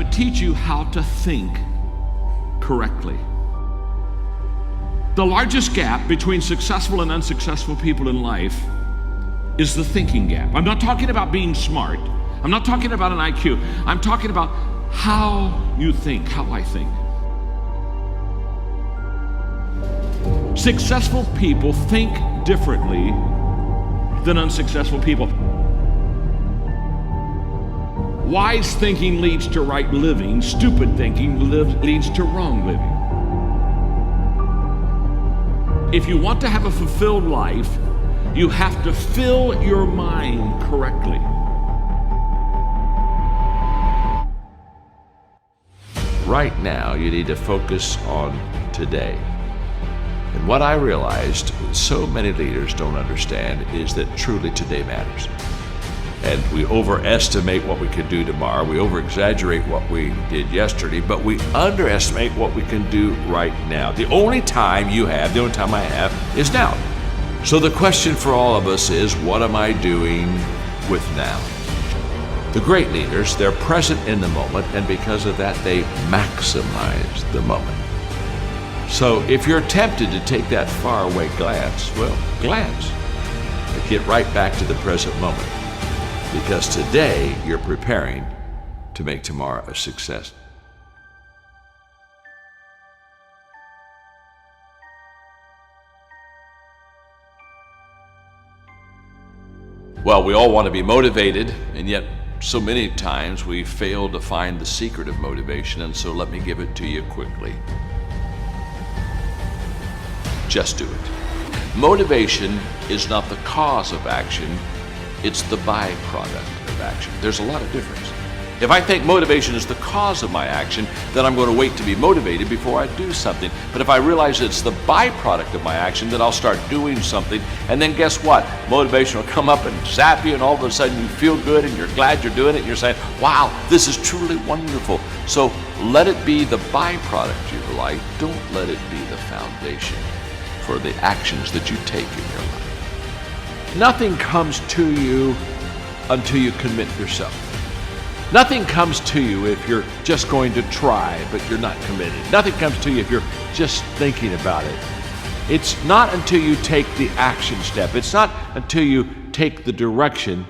to teach you how to think correctly. The largest gap between successful and unsuccessful people in life is the thinking gap. I'm not talking about being smart. I'm not talking about an IQ. I'm talking about how you think, how I think. Successful people think differently than unsuccessful people. Wise thinking leads to right living. Stupid thinking leads to wrong living. If you want to have a fulfilled life, you have to fill your mind correctly. Right now, you need to focus on today. And what I realized so many leaders don't understand is that truly today matters. And we overestimate what we can do tomorrow. We over-exaggerate what we did yesterday, but we underestimate what we can do right now. The only time you have, the only time I have, is now. So the question for all of us is, what am I doing with now? The great leaders, they're present in the moment, and because of that, they maximize the moment. So if you're tempted to take that faraway glance, well, glance. But get right back to the present moment. Because today, you're preparing to make tomorrow a success. Well, we all want to be motivated, and yet so many times we fail to find the secret of motivation, and so let me give it to you quickly. Just do it. Motivation is not the cause of action, it's the byproduct of action. There's a lot of difference. If I think motivation is the cause of my action, then I'm going to wait to be motivated before I do something. But if I realize it's the byproduct of my action, then I'll start doing something. And then guess what? Motivation will come up and zap you, and all of a sudden you feel good and you're glad you're doing it. And you're saying, wow, this is truly wonderful. So let it be the byproduct of your life. Don't let it be the foundation for the actions that you take in your life. Nothing comes to you until you commit yourself. Nothing comes to you if you're just going to try, but you're not committed. Nothing comes to you if you're just thinking about it. It's not until you take the action step. It's not until you take the direction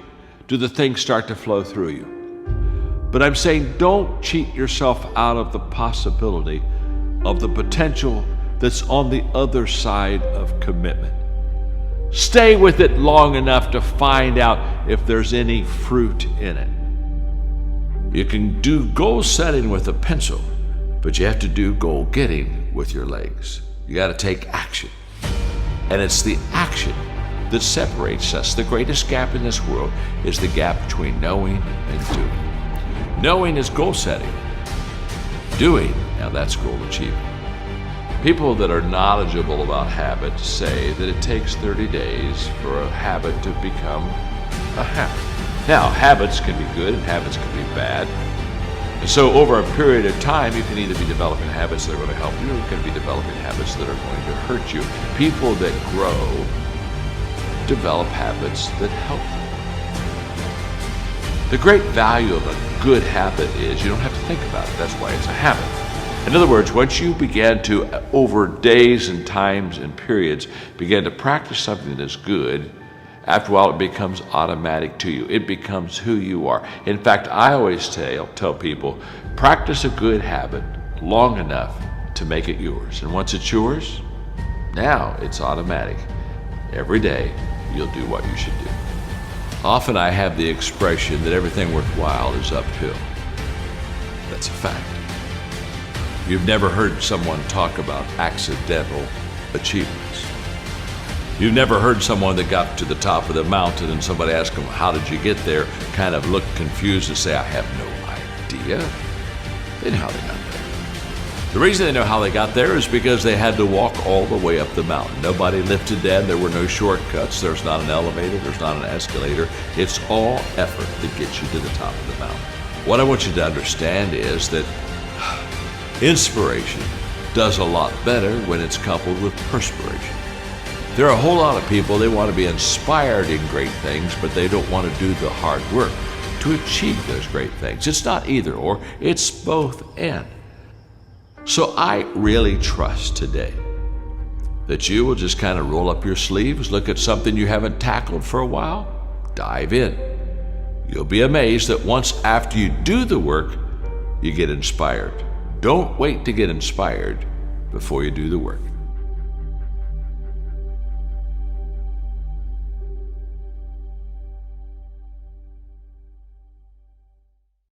do the things start to flow through you. But I'm saying don't cheat yourself out of the possibility of the potential that's on the other side of commitment. Stay with it long enough to find out if there's any fruit in it. You can do goal setting with a pencil, but you have to do goal getting with your legs. You got to take action. And it's the action that separates us. The greatest gap in this world is the gap between knowing and doing. Knowing is goal setting. Doing, now that's goal achieving. People that are knowledgeable about habits say that it takes 30 days for a habit to become a habit. Now, habits can be good and habits can be bad. And so over a period of time, you can either be developing habits that are going to help you, or you can be developing habits that are going to hurt you. People that grow develop habits that help them. The great value of a good habit is you don't have to think about it. That's why it's a habit. In other words, once you begin to, over days and times and periods, begin to practice something that's good, after a while it becomes automatic to you. It becomes who you are. In fact, I always tell people, practice a good habit long enough to make it yours. And once it's yours, now it's automatic. Every day, you'll do what you should do. Often I have the expression that everything worthwhile is uphill. That's a fact. You've never heard someone talk about accidental achievements. You've never heard someone that got to the top of the mountain and somebody asked them, how did you get there? Kind of look confused and say, I have no idea. They know how they got there. The reason they know how they got there is because they had to walk all the way up the mountain. Nobody lifted them. There were no shortcuts. There's not an elevator. There's not an escalator. It's all effort that gets you to the top of the mountain. What I want you to understand is that inspiration does a lot better when it's coupled with perspiration. There are a whole lot of people, they want to be inspired in great things, but they don't want to do the hard work to achieve those great things. It's not either or, it's both and. So I really trust today that you will just kind of roll up your sleeves, look at something you haven't tackled for a while, dive in. You'll be amazed that once after you do the work, you get inspired. Don't wait to get inspired before you do the work.